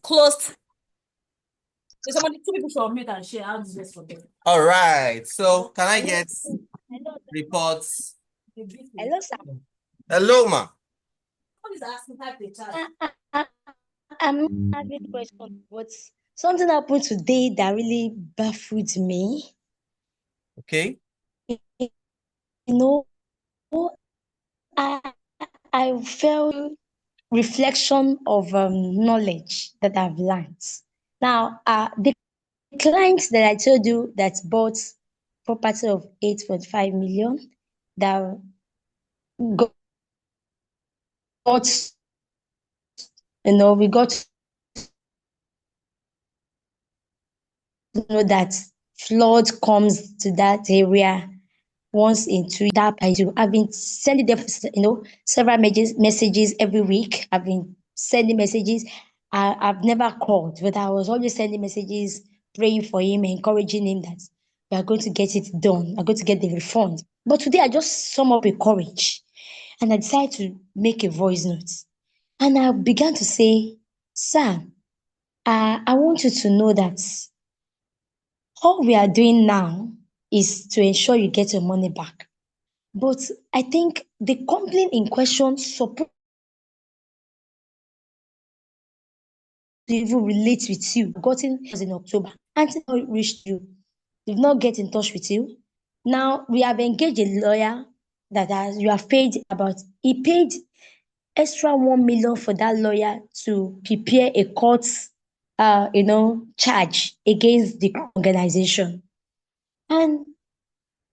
closed. There's somebody, two people should unmute and share how this is for them. All right. So can I Hello. get Hello. reports? Hello, sir. Hello, ma. Someone is asking type the chat. I'm having a question, but something happened today that really baffled me. Okay. You know, I I felt reflection of knowledge that I've learned. Now, the client that I told you that bought property of 8.5 million that got, we got to know that flood comes to that area once in 2 that I do. I've been sending them, several messages every week. I've been sending messages. I've never called, but I was always sending messages, praying for him, encouraging him that we are going to get it done. I'm going to get the refund. But today I just sum up with courage and I decided to make a voice note. And I began to say, Sir, I want you to know that all we are doing now is to ensure you get your money back. But I think the complaint in question supposed to even relate with you. Gotten was in October. Until now reached you. Did not get in touch with you. Now we have engaged a lawyer that has you have paid about he paid extra 1 million for that lawyer to prepare a court charge against the organization. And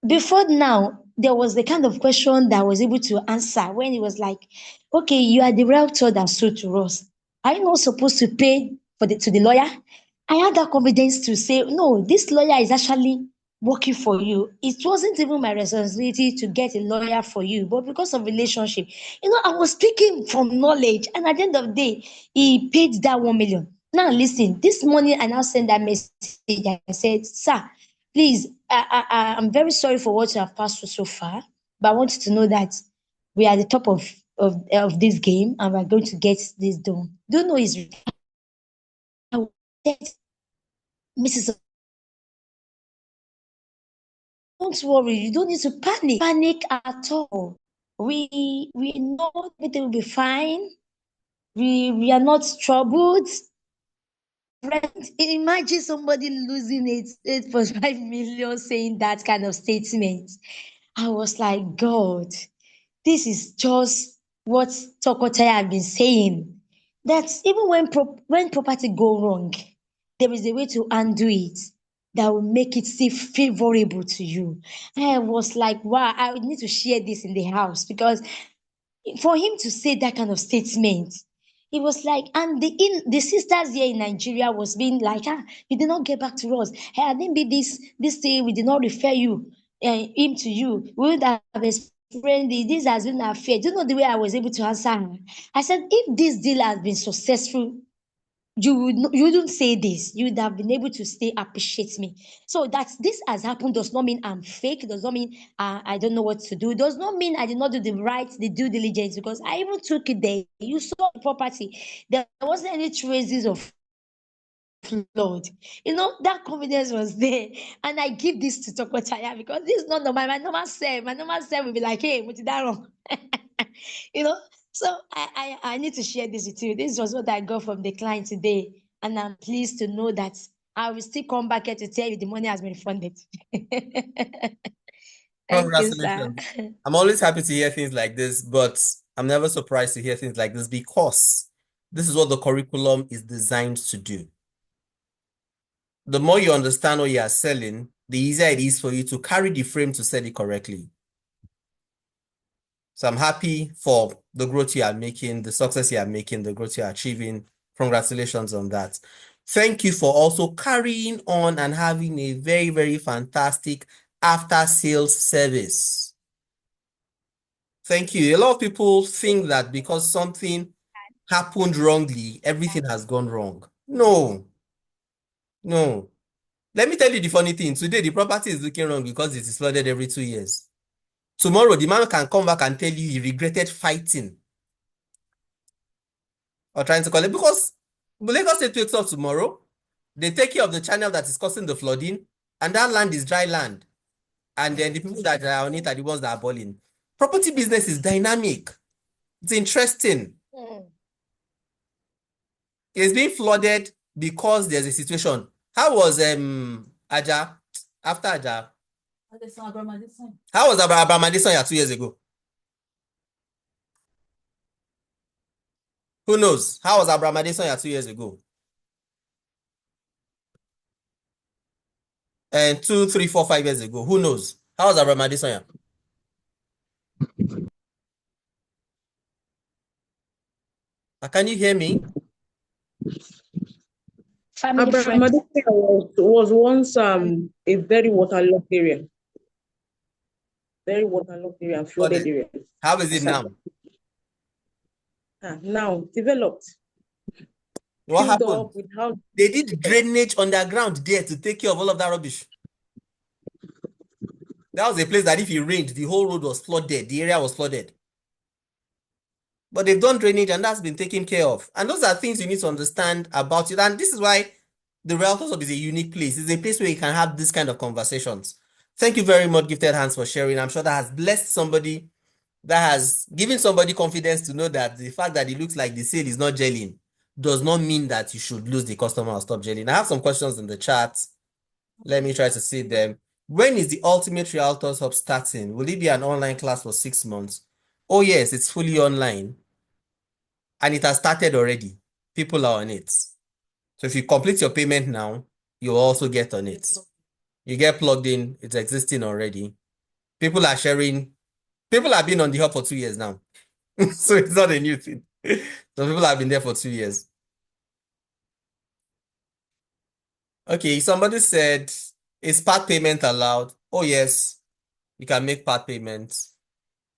before now, there was the kind of question that I was able to answer when it was like, okay, you are the realtor that sold to us. Are you not supposed to pay to the lawyer? I had that confidence to say, no, this lawyer is actually working for you. It wasn't even my responsibility to get a lawyer for you, but because of relationship, I was speaking from knowledge, and at the end of the day, he paid that 1 million. Now listen, this morning I now sent that message. I said, sir, please, I'm very sorry for what you have passed through so far, but I want you to know that we are at the top of this game and we're going to get this done. Don't know his Mrs. Don't worry, you don't need to panic at all. We know everything will be fine. We are not troubled. Right? Imagine somebody losing 8.5 million saying that kind of statement. I was like, God, this is just what Tokotaya have been saying. That even when property go wrong, there is a way to undo it that will make it still favorable to you. I was like, wow, I need to share this in the house because for him to say that kind of statement, it was like, and the sisters here in Nigeria was being like, you did not get back to us. Hey, I didn't be this thing. We did not refer him to you. We would have explained this has been unfair. Do you know the way I was able to answer her? I said, if this deal has been successful, you wouldn't say this. You would have been able to stay appreciate me. So that this has happened does not mean I'm fake. Does not mean I don't know what to do. Does not mean I did not do the due diligence, because I even took it there. You saw the property. There wasn't any traces of flood. That confidence was there. And I give this to Tokotaya because this is not normal. My normal self. My normal self will be like, hey, what did that wrong? you know. So I need to share this with you. This was what I got from the client today. And I'm pleased to know that I will still come back here to tell you the money has been refunded. Thank you, sir. Congratulations. I'm always happy to hear things like this, but I'm never surprised to hear things like this because this is what the curriculum is designed to do. The more you understand what you are selling, the easier it is for you to carry the frame to sell it correctly. So I'm happy for the growth you are making, the success you are making, the growth you are achieving. Congratulations on that. Thank you for also carrying on and having a very, very fantastic after sales service. Thank you. A lot of people think that because something happened wrongly, everything has gone wrong. No, no. Let me tell you the funny thing. Today, the property is looking wrong because it is flooded every 2 years. Tomorrow, the man can come back and tell you he regretted fighting or trying to call it because But Lagos State wakes up tomorrow, they take care of the channel that is causing the flooding, and that land is dry land. And then the people that are on it are the ones that are balling. Property business is dynamic. It's interesting. It's being flooded because there's a situation. How was Aja after Aja? How was Abraham Adesanya 2 years ago? Who knows? How was Abraham Adesanya 2 years ago? And 2, 3, 4, 5 years ago? Who knows? How was Abraham Adesanya? Can you hear me? Family Abraham friends. Adesanya was once a very waterlogged area. Very waterlogged area and flooded area. How is it now? Now developed. What Filled happened? up with how They did drainage underground there to take care of all of that rubbish. That was a place that if it rained, the whole road was flooded. The area was flooded. But they've done drainage and that's been taken care of. And those are things you need to understand about it. And this is why the Realtor Hub is a unique place. It's a place where you can have this kind of conversations. Thank you very much, Gifted Hands, for sharing. I'm sure that has blessed somebody, that has given somebody confidence to know that the fact that it looks like the sale is not gelling does not mean that you should lose the customer or stop gelling. I have some questions in the chat. Let me try to see them. When is the Ultimate Realtors Hub starting? Will it be an online class for 6 months? Oh yes, it's fully online. And it has started already. People are on it. So if you complete your payment now, you'll also get on it. You get plugged in, it's existing already. People are sharing. People have been on the hub for 2 years now. So it's not a new thing. So people have been there for 2 years. Okay, somebody said, is part payment allowed? Oh yes, you can make part payments.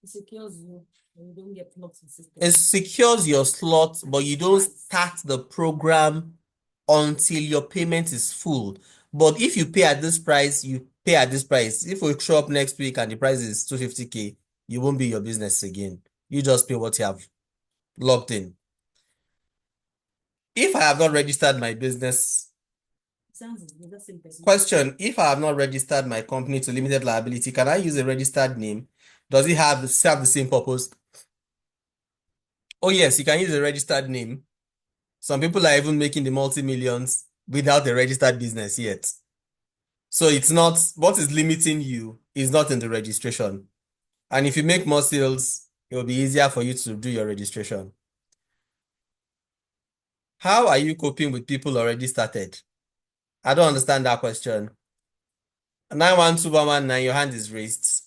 It secures you and you don't get blocked in system. It secures your slot, but you don't start the program until your payment is full. But if you pay at this price, you pay at this price. If we show up next week and the price is 250K, you won't be your business again. You just pay what you have locked in. If I have not registered my business, question, if I have not registered my company to limited liability, can I use a registered name? Does it serve the same purpose? Oh yes, you can use a registered name. Some people are even making the multi-millions without a registered business yet. So it's not, what is limiting you is not in the registration. And if you make more sales, it will be easier for you to do your registration. How are you coping with people already started? I don't understand that question. 912119, your hand is raised.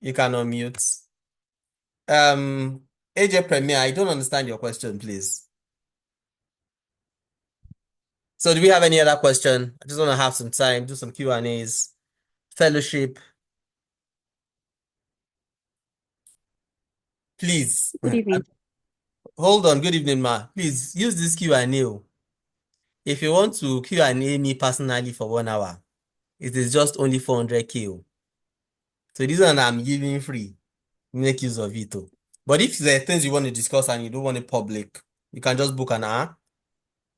You can unmute. AJ Premier, I don't understand your question, please. So do we have any other question? I just want to have some time, do some Q&As, fellowship. Please. Good evening. Hold on. Good evening, ma. Please use this Q&A. If you want to Q&A me personally for 1 hour, it is just only 400K. So this one I'm giving free. Make use of it. But if there are things you want to discuss and you don't want it public, you can just book an hour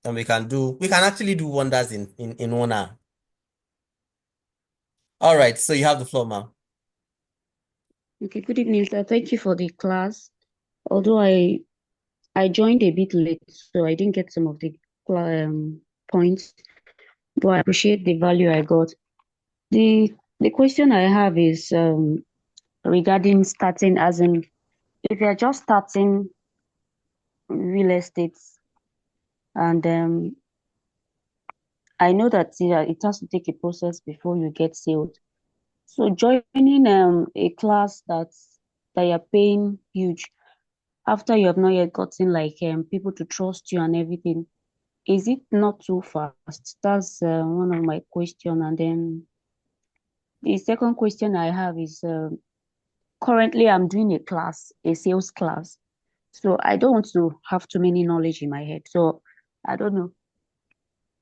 and we can actually do wonders in 1 hour. All right. So you have the floor, ma. Okay, good evening, sir. Thank you for the class. Although I joined a bit late, so I didn't get some of the points, but I appreciate the value I got. The question I have is regarding starting, as in, if you're just starting real estate, and I know that it has to take a process before you get sales. So joining a class that you're paying huge after you have not yet gotten like people to trust you and everything, is it not too fast? That's one of my question. And then the second question I have is currently I'm doing a sales class. So I don't want to have too many knowledge in my head. So I don't know.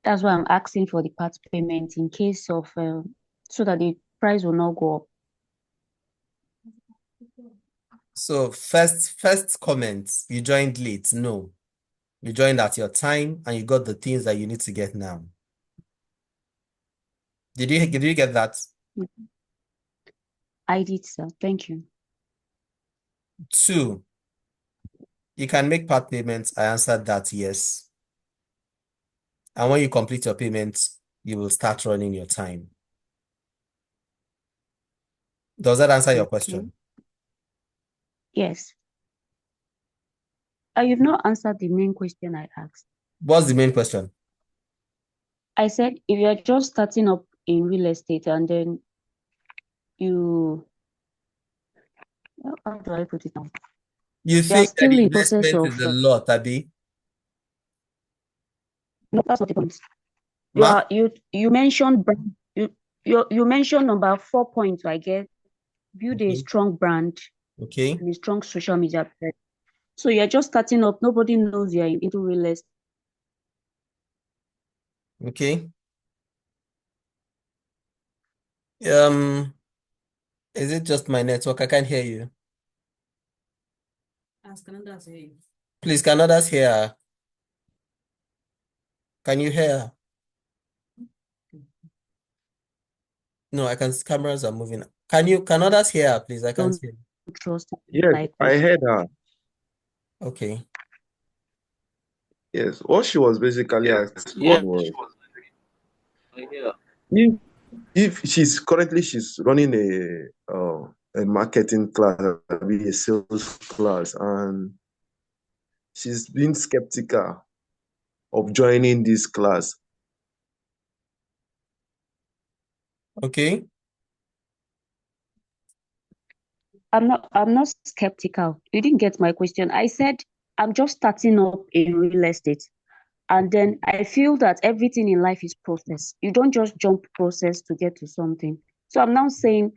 That's why I'm asking for the part payment in case of so that the price will not go up. So first comment, you joined late. No. You joined at your time and you got the things that you need to get now. Did you get that? I did, sir. Thank you. 2, you can make part payments. I answered that yes. And when you complete your payments, you will start running your time. Does that answer your Okay. question? Yes. You've not answered the main question I asked. What's the main question? I said if you're just starting up in real estate and then how do I put it now? You You are think that still the in process investment of is a lot, Abi? no, that's not the point. Ma? You mentioned brand, you mentioned number 4 points, I guess. Build a Okay. strong brand Okay. and a strong social media presence. So you're just starting up, nobody knows you're into real estate. Okay. Is it just my network? I can't hear you. Please, can others hear? Can you hear? No, I can. Cameras are moving. Can others hear, please? I can't Don't hear. trust Yes, like I this. heard her. Okay. Yes, what she was basically asking Yeah. was if she's running a marketing class, maybe a sales class, and she's been skeptical of joining this class. Okay. I'm not skeptical. You didn't get my question. I said I'm just starting up in real estate. And then I feel that everything in life is process. You don't just jump process to get to something. So I'm now saying,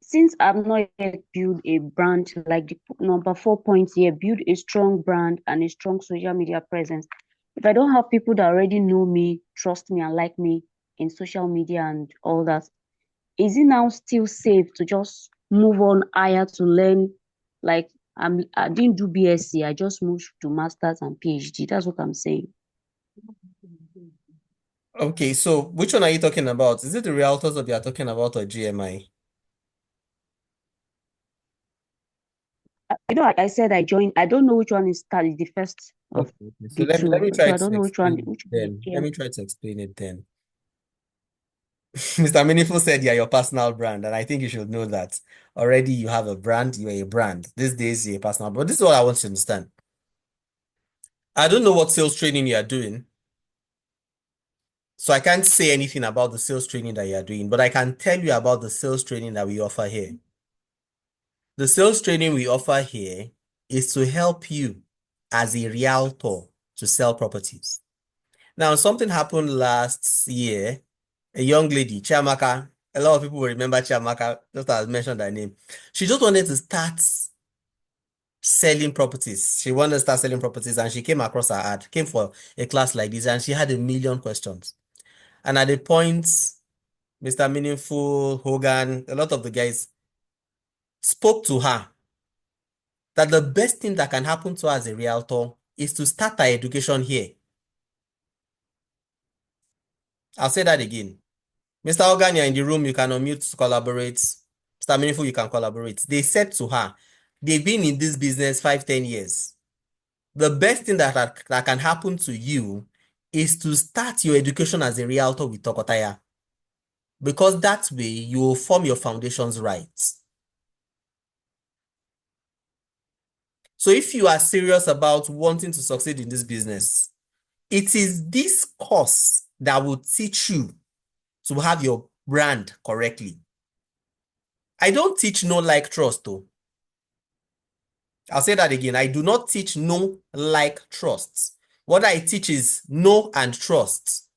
since I've not yet built a brand, like the number 4 points here, build a strong brand and a strong social media presence. If I don't have people that already know me, trust me, and like me in social media and all that, is it now still safe to just move on higher to learn? Like I didn't do BSc, I just moved to masters and PhD. That's what I'm saying. Okay, so which one are you talking about? Is it the realtors that you are talking about or GMI? I said I joined. I don't know which one is the first of Okay. So the let me two. try So I to don't know which one. explain it Which one is then. Let GM? me try to explain it then. Mr. Meaningful said you're your personal brand, and I think you should know that. Already you have a brand, you're a brand. These days you're a personal brand. But this is what I want you to understand. I don't know what sales training you are doing, so I can't say anything about the sales training that you are doing, but I can tell you about the sales training that we offer here. The sales training we offer here is to help you as a realtor to sell properties. Now, something happened last year. A young lady, Chiamaka, a lot of people will remember Chiamaka, just as I mentioned her name. She just wanted to start selling properties. She wanted to start selling properties and she came across her ad, came for a class like this, and she had a million questions. And at the point, Mr. Meaningful, Hogan, a lot of the guys spoke to her that the best thing that can happen to her as a realtor is to start her education here. I'll say that again. Mr. Hogan, you're in the room, you can unmute to collaborate. Mr. Meaningful, you can collaborate. They said to her, they've been in this business 5-10 years. The best thing that can happen to you is to start your education as a realtor with Tokotaya. Because that way you will form your foundations right. So if you are serious about wanting to succeed in this business, it is this course that will teach you to have your brand correctly. I don't teach no like trust though. I'll say that again. I do not teach no like trust. What I teach is know and trust.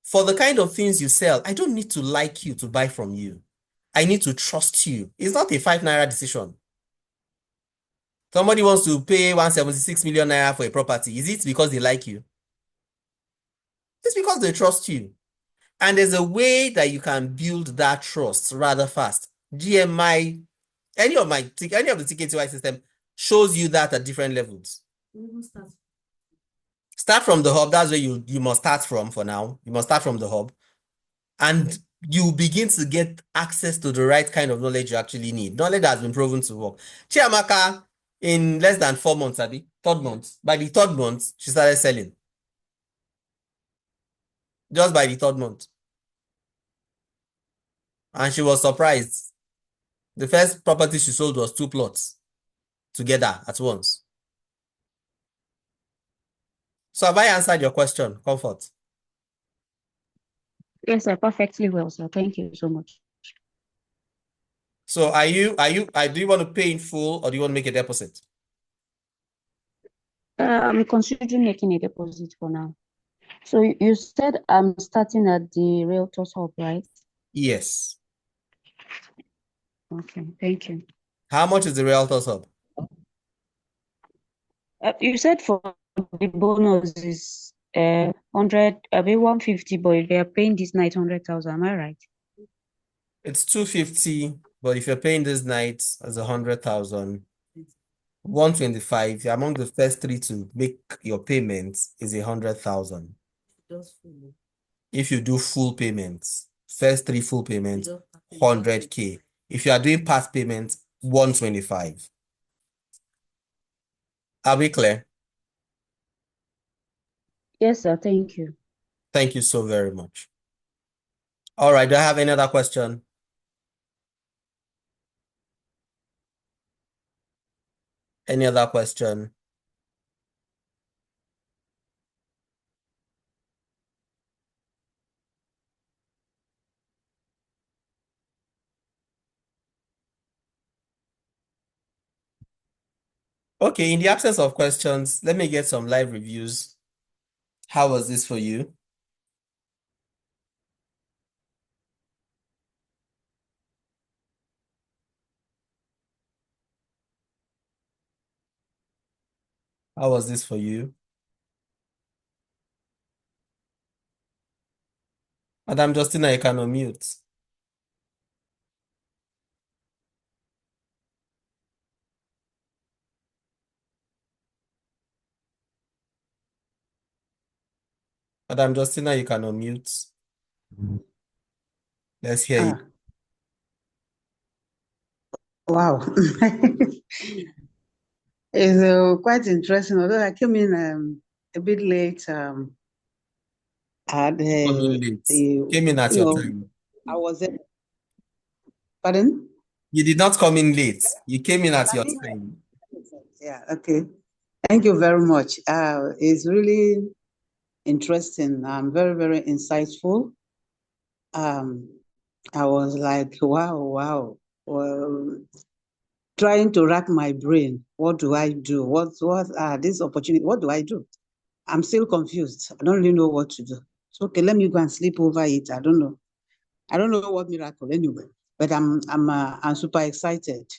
For the kind of things you sell, I don't need to like you to buy from you. I need to trust you. It's not a 5 naira decision. Somebody wants to pay 176 million naira for a property. Is it because they like you? It's because they trust you. And there's a way that you can build that trust rather fast. GMI, any of the TKTY system shows you that at different levels. Start from the hub. That's where you must start from for now. You must start from the hub. And you begin to get access to the right kind of knowledge you actually need. Knowledge that has been proven to work. Chiamaka, in less than 4 months, Abi, third month. By the third month, she started selling. Just by the third month. And she was surprised. The first property she sold was 2 plots together at once. So have I answered your question, Comfort? Yes, sir, perfectly well, sir. Thank you so much. So do you want to pay in full or do you want to make a deposit? I'm considering making a deposit for now. So you said I'm starting at the Realtor's Hub, right? Yes. Okay, thank you. How much is the Realtor's Hub? You said for the bonus is 100, 150, but if they are paying this night 100,000, am I right? It's 250, but if you're paying this night as 100,000, 125 among the first 3 to make your payments is 100,000. If you do full payments, first 3 full payments, 100K. If you are doing part payments, 125. Are we clear? Yes, sir. Thank you. Thank you so very much. All right, do I have any other question? Any other question? Okay, in the absence of questions, let me get some live reviews. How was this for you? How was this for you? Madam Justina, you can unmute. Madam Justina, you can unmute. Let's hear you. Wow. It's quite interesting. Although I came in a bit late, I had Coming late. Came in at your time. I was pardon? You did not come in late. You came in at your time. Yeah, okay. Thank you very much. It's really interesting and very, very insightful. I was like, wow. Well, trying to rack my brain. What do I do? What are this opportunity? What do I do? I'm still confused. I don't really know what to do. So okay, let me go and sleep over it. I don't know. I don't know what miracle anyway. But I'm super excited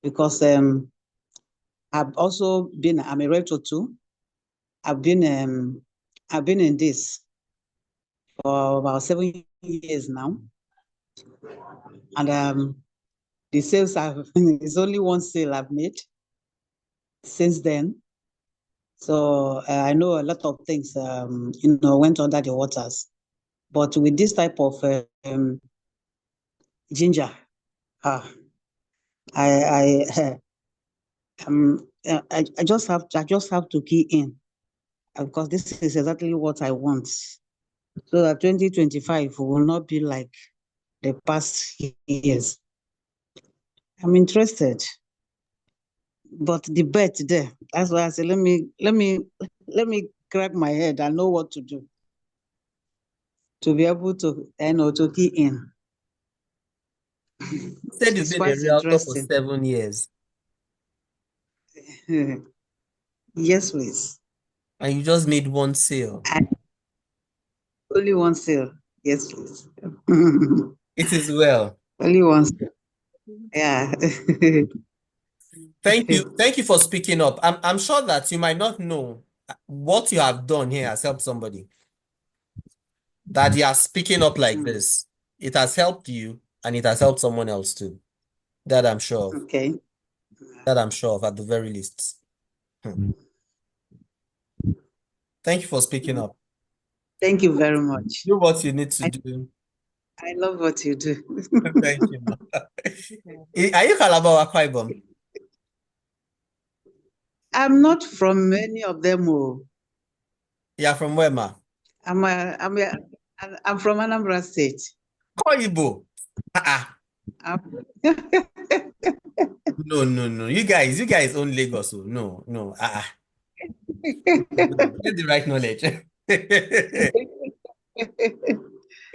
because I'm a realtor too. I've been in this for about 7 years now, and the sales it's only one sale I've made since then. So I know a lot of things went under the waters, but with this type of ginger, I I I just have to key in because this is exactly what I want, so that 2025 will not be like the past years. I'm interested, but the bet there. That's why I said let me crack my head and know what to do to be able to to key in. You said you've It's been a quite realtor for interesting. 7 years Yes, please. and you just made one sale. Only one sale. Yes, please. It is well. Only one sale. Yeah. Thank you. Thank you for speaking up. I'm sure that you might not know what you have done here has helped somebody. That you are speaking up like this. It has helped you and it has helped someone else too. That I'm sure of. Okay. That I'm sure of at the very least. Hmm. Thank you for speaking up. Thank you very much. Do what you need to do. I love what you do. Thank you, ma. Are you Calabar or Akwa Ibom? I'm not from any of them. Oh. You are from where, ma? I'm from Anambra State. Koyibo. I'm- No. You guys own Lagos. Oh. No. Get the right knowledge.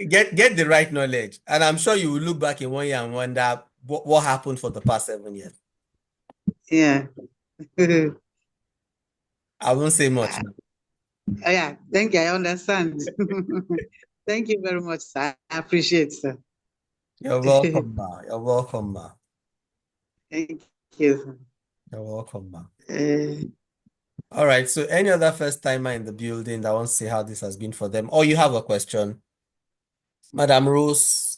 Get the right knowledge. And I'm sure you will look back in 1 year and wonder what happened for the past 7 years. Yeah. I won't say much now. Yeah, thank you. I understand. Thank you very much, sir. I appreciate, sir. You're welcome, ma. You're welcome, ma. Thank you. You're welcome, ma. Uh, All right. So any other first timer in the building that wants to see how this has been for them, or you have a question? Madam Rose,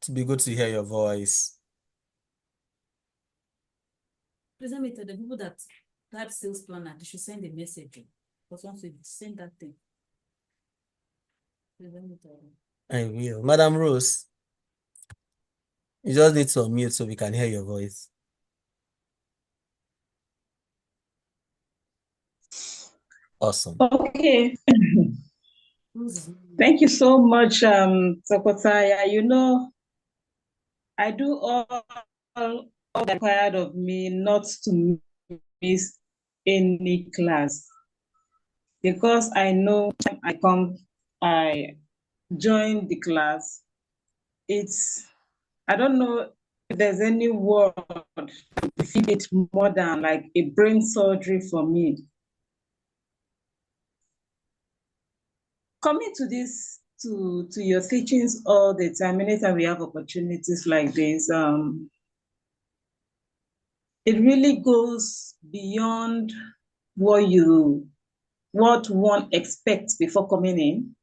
it'd be good to hear your voice. Please let me tell the people that type sales planner, they should send a message. Because once you send that thing, please let me tell them. I will. Madam Rose, you just need to unmute so we can hear your voice. Awesome. Okay, Who's- thank you so much, Sokotaya. You know, I do all that required of me not to miss any class because I know when I join the class. I don't know if there's any word to fit it more than like a brain surgery for me. Coming to your teachings all the time, anytime we have opportunities like this, it really goes beyond what one expects before coming in.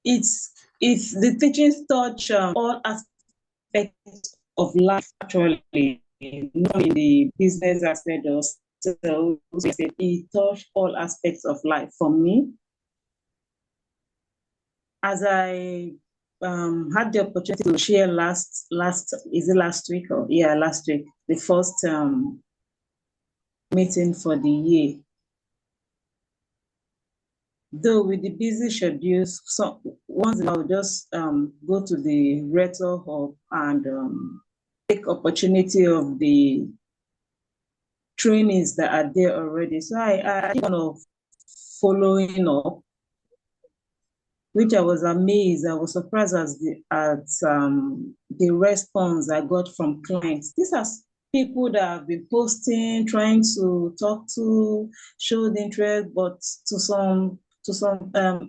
It's the teachings touch all aspects of life actually, not in the business aspect or sales. It touched all aspects of life for me. As I had the opportunity to share last week last week, the first meeting for the year. Though with the busy schedules, so once I'll just go to the Realtor hub and take opportunity of the trainings that are there already. So I kind of following up, which I was amazed. I was surprised at the response I got from clients. These are people that have been posting, trying to talk to, showed interest, but to some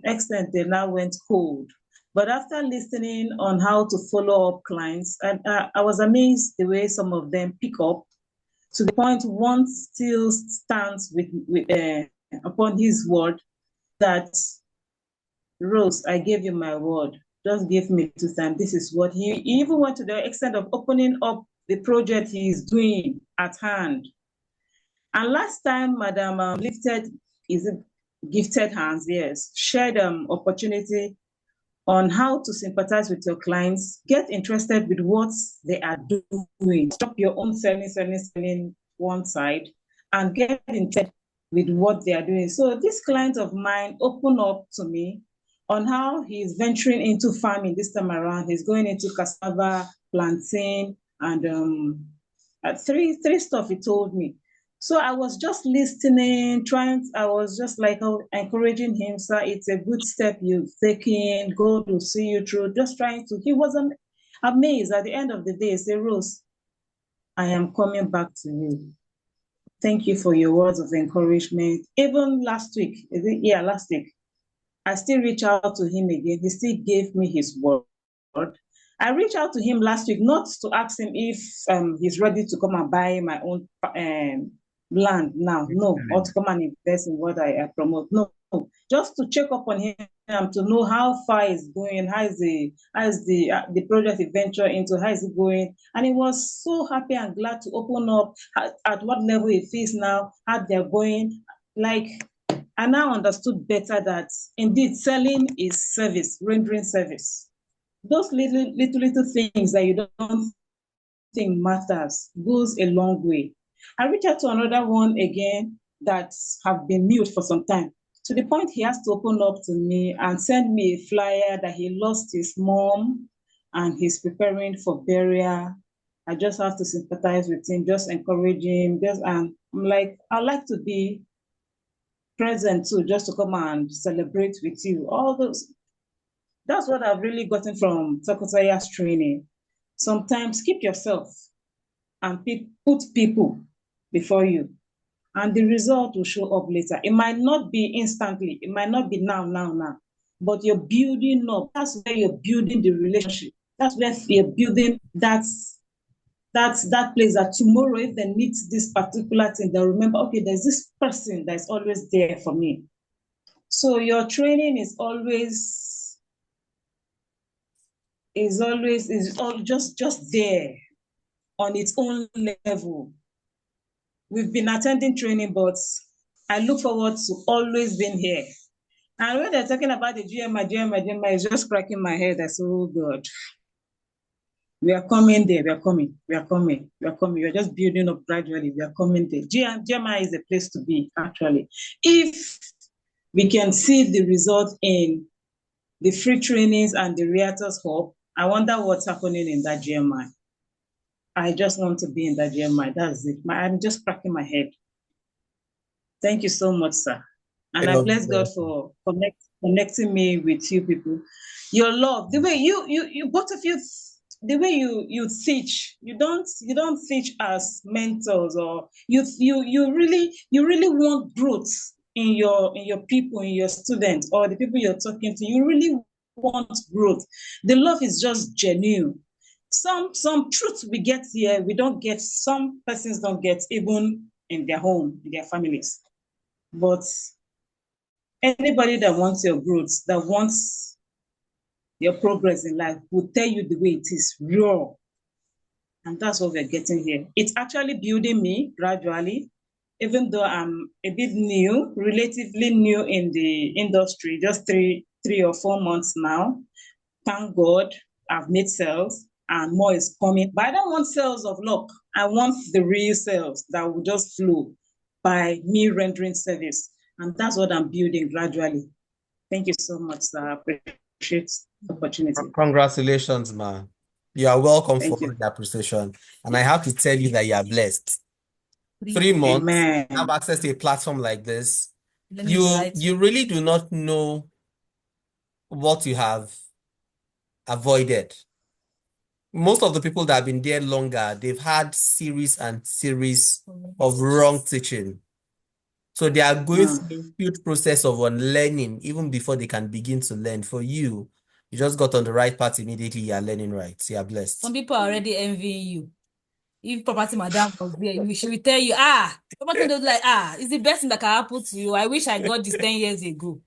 extent, they now went cold. But after listening on how to follow up clients, I was amazed the way some of them pick up to the point one still stands with upon his word that, Rose, I gave you my word. Just give me 2 times. This is what he even went to the extent of opening up the project he is doing at hand. And last time, Madam Gifted Hands, yes, shared opportunity on how to sympathize with your clients, get interested with what they are doing, stop your own selling one side, and get interested with what they are doing. So this client of mine opened up to me on how he's venturing into farming this time around. He's going into cassava, plantain, and three stuff he told me. So I was just listening, I was just like encouraging him, sir, it's a good step you've taken, God will see you through, just trying to, he was amazed at the end of the day, say, Rose, I am coming back to you. Thank you for your words of encouragement. Even last week, last week, I still reach out to him again. He still gave me his word. I reached out to him last week, not to ask him if he's ready to come and buy my own land now, no, or to come and invest in what I promote, no, just to check up on him to know how far he's going, how is the project he venture into, how is it going, and he was so happy and glad to open up at what level he feels now, how they're going, like I now understood better that indeed selling is service, rendering service. Those little things that you don't think matters goes a long way. I reached out to another one again that have been mute for some time, to the point he has to open up to me and send me a flyer that he lost his mom and he's preparing for burial. I just have to sympathize with him, just encourage him. And I'm like, I'd like to be present too, just to come and celebrate with you. All those, that's what I've really gotten from Tokotaya's training. Sometimes keep yourself and put people before you, and the result will show up later. It might not be instantly, it might not be now, but you're building up. That's where you're building the relationship. That's where you're building that place that tomorrow, if they need this particular thing, they'll remember, okay, there's this person that's always there for me. So your training is always just there on its own level. We've been attending training, but I look forward to always being here. And when they're talking about the GMI, it's just cracking my head. I say, oh God, we are coming there. We are coming. We're just building up gradually. We are coming there. GMI is a place to be, actually. If we can see the result in the free trainings and the Realtors Hub, I wonder what's happening in that GMI. I just want to be in that GMI. That's it. I'm just cracking my head. Thank you so much, sir. And I bless God for connecting me with you people. Your love, the way you both of you, the way you teach, you don't teach as mentors, or you really want growth in your people, in your students, or the people you're talking to. You really want growth. The love is just genuine. Some truth we get here, we don't get, some persons don't get even in their home, in their families. But anybody that wants your growth, that wants your progress in life, will tell you the way it is, raw. And that's what we're getting here. It's actually building me gradually, even though I'm a bit new, relatively new in the industry, just three or 4 months now. Thank God I've made sales and more is coming. But I don't want sales of luck. I want the real sales that will just flow by me rendering service. And that's what I'm building gradually. Thank you so much, sir. I appreciate the opportunity. Congratulations, man. You are welcome Thank for you. the appreciation. And I have to tell you that you are blessed. 3 months, Amen. have access to a platform like this. Let me write. You really do not know what you have avoided. Most of the people that have been there longer, they've had series and series of wrong teaching. So they are going through a huge process of unlearning even before they can begin to learn. For you, you just got on the right path immediately. You are learning right. So you are blessed. Some people are already envying you. If property madam was there, she will tell you, property don't like, it's the best thing that can happen to you. I wish I got this 10 years ago.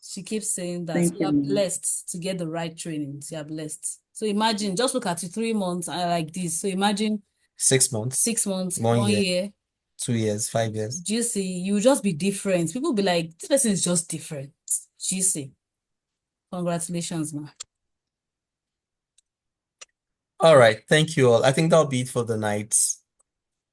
She keeps saying that. Thank You are you. blessed to get the right training. You are blessed. So imagine, just look at you 3 months like this. So imagine 6 months, 6 months, 1 1 year, year. 2 years, 5 years. Do you see? You just be different. People be like, this person is just different. Do you see? Congratulations, man. All right. Thank you all. I think that'll be it for the night.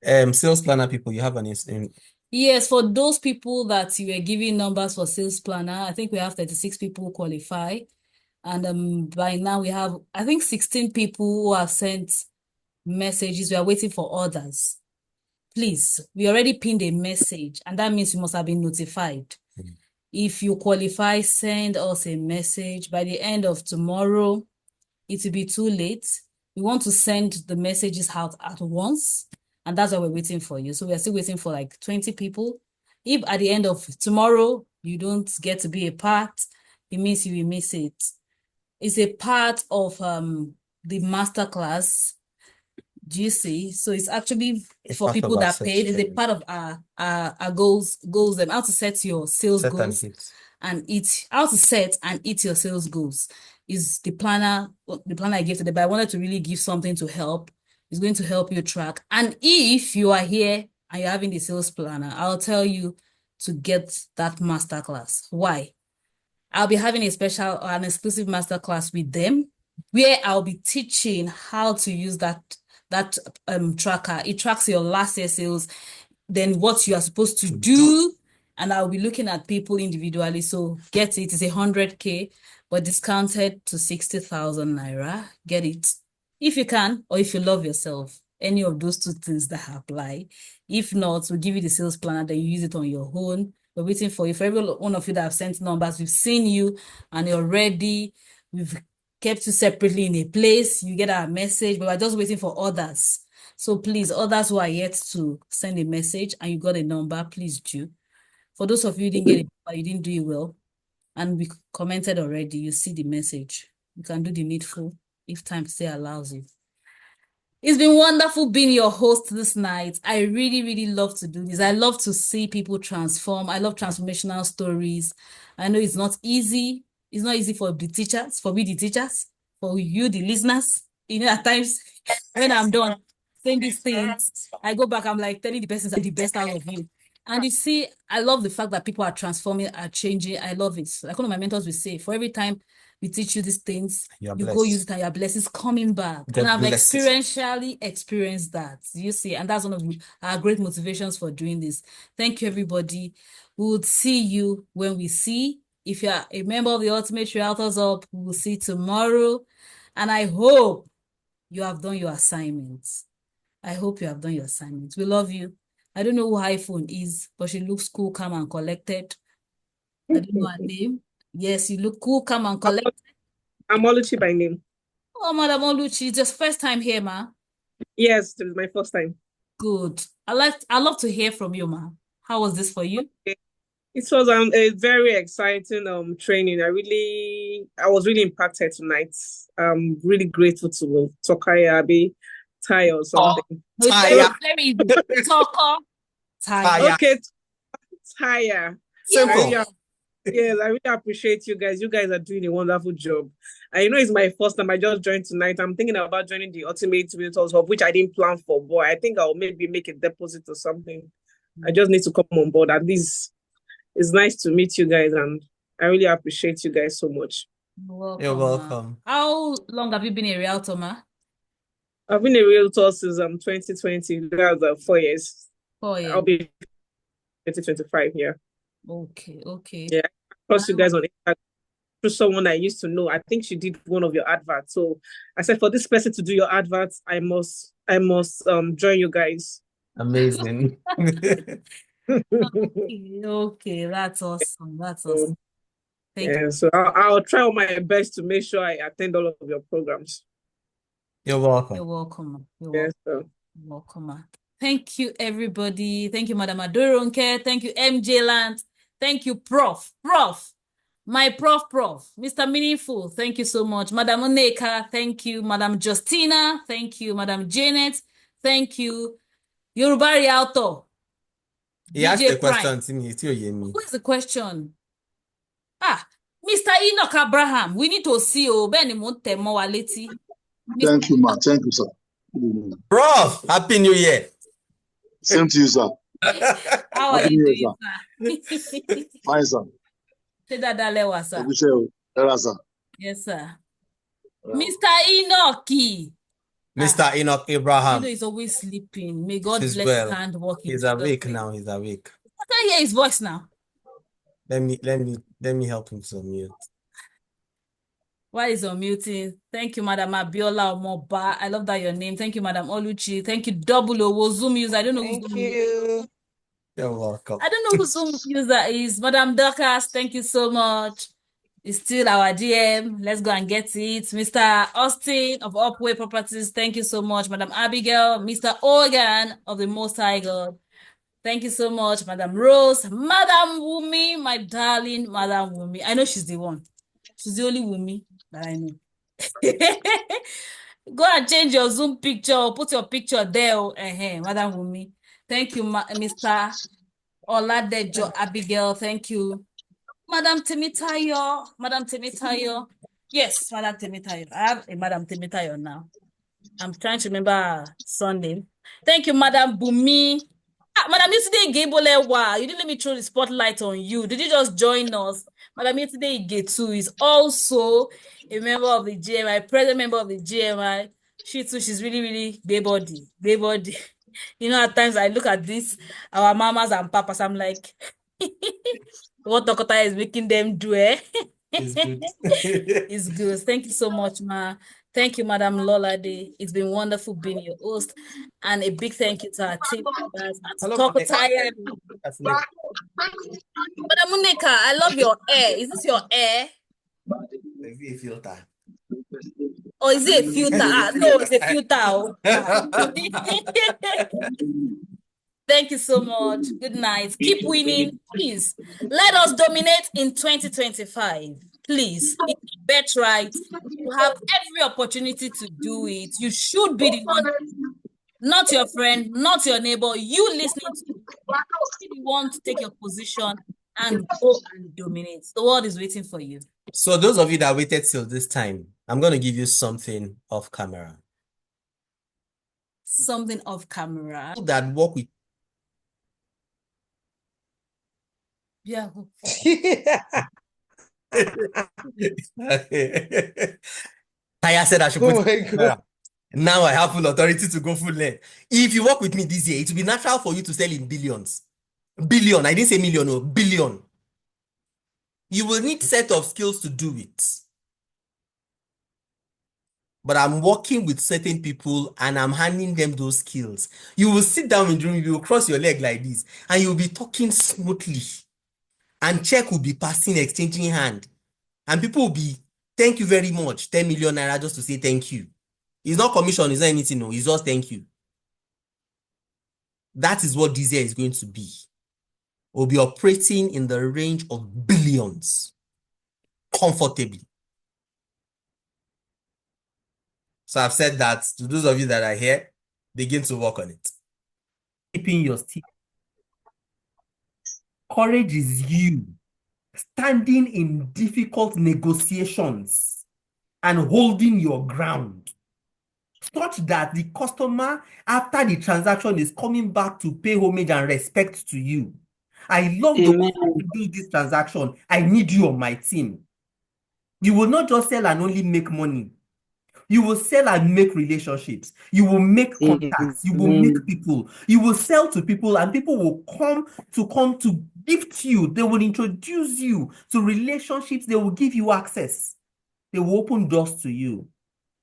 Sales planner people, you have an instant. Yes, for those people that you were giving numbers for sales planner, I think we have 36 people qualify. And by now we have, I think, 16 people who have sent messages. We are waiting for others. Please, we already pinned a message, and that means you must have been notified. If you qualify, send us a message. By the end of tomorrow, it will be too late. We want to send the messages out at once, and that's why we're waiting for you. So we are still waiting for like 20 people. If at the end of tomorrow, you don't get to be a part, it means you will miss it. It's a part of the masterclass. Do you see? So it's actually for people that paid. It's a part of our goals, how to set your sales goals and eat, how to set and eat your sales goals is the planner I gave today, but I wanted to really give something to help. It's going to help you track. And if you are here and you're having the sales planner, I'll tell you to get that masterclass. Why? I'll be having an exclusive masterclass with them where I'll be teaching how to use that tracker. It tracks your last year sales, then what you are supposed to do, and I'll be looking at people individually. So get it. It's 100K, but discounted to 60,000 naira. Get it if you can, or if you love yourself. Any of those two things that apply. If not, we'll give you the sales planner, then you use it on your own. We're waiting for you. For every one of you that have sent numbers, we've seen you and you're ready. We've kept you separately in a place. You get our message, but we're just waiting for others. So please, others who are yet to send a message and you got a number, please do. For those of you who didn't get it, you didn't do it well, and we commented already, you see the message. You can do the needful if time still allows you. It's been wonderful being your host this night. I really, really love to do this. I love to see people transform. I love transformational stories. I know it's not easy. It's not easy for the teachers, for we the teachers, for you the listeners. At times when I'm done saying these things, I go back, I'm like telling the person the best out of you. And you see, I love the fact that people are transforming, are changing. I love it. Like one of my mentors will say, for every time we teach you these things, you go use it and your blessings coming back. And I've experientially experienced that. You see, and that's one of our great motivations for doing this. Thank you, everybody. We will see you when we see. If you're a member of the Ultimate Realtors Up, we will see tomorrow. And I hope you have done your assignments. I hope you have done your assignments. We love you. I don't know who iPhone is, but she looks cool, calm, and collected. I don't know her name. Yes, you look cool, calm, and collected. I'm Oluchi by name. Oh, Madam Oluchi, it's just first time here, ma. Yes, it was my first time. Good. I love to hear from you, ma. How was this for you? Okay. It was a very exciting training. I was really impacted tonight. I'm really grateful to Tokaya Abi Taya or something. No, it's very easy. Talker, Taya. Okay, Taya. Simple. Yes, I really appreciate you guys. You guys are doing a wonderful job. I know it's my first time. I just joined tonight. I'm thinking about joining the Ultimate Realtors Hub, which I didn't plan for, but I think I'll maybe make a deposit or something. I just need to come on board. At least it's nice to meet you guys, and I really appreciate you guys so much. You're welcome. How long have you been a realtor, ma? I've been a realtor since 2020. That's 4 years. 4 years. I'll be 2025 here. Okay. Yeah, I crossed you guys on Instagram through someone I used to know. I think she did one of your adverts. So I said, for this person to do your adverts, I must join you guys. Amazing. Okay, that's awesome. Thank you. So I'll try my best to make sure I attend all of your programs. You're welcome. You're welcome. Yes, You're welcome. Thank you, everybody. Thank you, Madam Adoronke. Thank you, MJ Land. Thank you, Prof. My Prof. Mr. Meaningful. Thank you so much. Madam Oneka. Thank you. Madam Justina. Thank you. Madam Janet. Thank you. Yoruba Realtor. He asked a question to me. Who is the question? Mr. Enoch Abraham. We need to see Benny Monte Mowaleti. Thank you, ma. Thank you, sir. Prof, Happy New Year. Same to you, sir. How are you doing, sir? Fine, sir. Sir. Yes, sir. Mr. Enoch. Mr. Enoch Abraham. You know he's always sleeping. May God bless his hand working. He's awake now. He's awake. I can hear his voice now. Let me help him to unmute. Why is unmuting? Thank you, Madam Abiola Omoba. I love that your name. Thank you, Madam Oluchi. Thank you, Double O Zoom user. I don't know who's Zoom user. You're welcome. I don't know who Zoom user is. Madam Dorcas, thank you so much. It's still our DM. Let's go and get it. Mr. Austin of Upway Properties, thank you so much. Madam Abigail, Mr. Organ of the Most High God. Thank you so much, Madam Rose, Madam Wumi, my darling Madam Wumi. I know she's the one. She's the only Wumi that I know. Go and change your Zoom picture. Put your picture there, Madam Wumi. Thank you, Mr. Oladejo Abigail. Thank you. Madam Temitayo. Yes, Madam Temitayo. I have a Madam Temitayo now. I'm trying to remember her surname. Thank you, Madam Bumi. Madam Yetunde Igebolewa, you didn't let me throw the spotlight on you. Did you just join us? Madam Yetunde Igetu is also a member of the GMI, present member of the GMI. She too, she's really, really baby body. You know, at times I look at this, our mamas and papas, I'm like, what Tokota is making them do, eh? It's good. It's good. Thank you so much, ma. Thank you, Madam Lolade. It's been wonderful being your host. And a big thank you to our team members at Hello, Tokotaya. Madam Monica, I love your hair. Is this your hair? Maybe a filter. Or is it a filter? No, it's a filter. Oh. Thank you so much. Good night. Keep winning. Please let us dominate in 2025. Please, it's your birthright. You have every opportunity to do it. You should be the one, not your friend, not your neighbor. You listening to be the one to take your position and go and dominate. The world is waiting for you. So those of you that waited till this time, I'm going to give you something off camera. Something off camera. That work with Yeah. Taya said I should Oh put my it on God. camera. Now I have full authority to go full length. If you work with me this year, it will be natural for you to sell in billions. Billion. I didn't say million, no, billion. You will need set of skills to do it. But I'm working with certain people and I'm handing them those skills. You will sit down in the room, you will cross your leg like this, and you'll be talking smoothly. And check will be passing, exchanging hand. And people will be, thank you very much, 10 million naira just to say thank you. It's not commission, it's not anything, no, it's just thank you. That is what this year is going to be. We'll be operating in the range of billions comfortably. So I've said that to those of you that are here, begin to work on it. Keeping your stick. Courage is you standing in difficult negotiations and holding your ground, such that the customer, after the transaction, is coming back to pay homage and respect to you. I love the way Amen. you do this transaction. I need you on my team. You will not just sell and only make money. You will sell and make relationships. You will make contacts. You will make Amen. people. You will sell to people and people will come to gift you. They will introduce you to relationships. They will give you access. They will open doors to you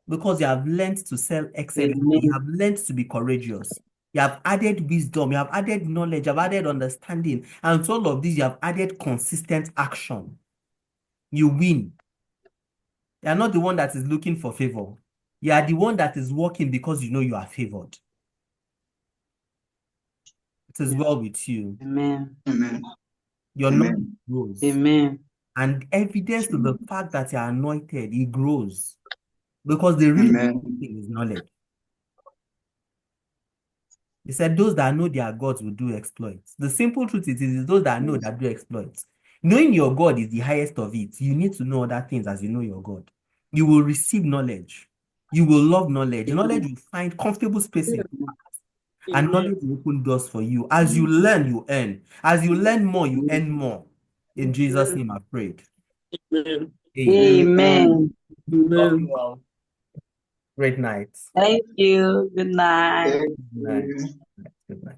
because you have learned to sell excellently. You Amen. have learned to be courageous. You have added wisdom. You have added knowledge. You have added understanding. And to all of this, you have added consistent action. You win. You are not the one that is looking for favor. You are the one that is working because you know you are favored. It is well with you. Amen. Amen. Your Amen. knowledge grows. Amen. And evidence to the fact that you are anointed, it grows. Because the real Amen. thing is knowledge. He said, those that know their gods will do exploits. The simple truth is those that know that do exploits. Knowing your God is the highest of it. You need to know other things as you know your God. You will receive knowledge. You will love knowledge. Knowledge will find comfortable space in your heart. And knowledge will open doors for you. As you learn, you earn. As you learn more, you earn more. In Jesus' name I prayed. Amen. Amen. Amen. Love Amen. you all. Great night. Thank you. Good night. Thank Good night. you. Good night.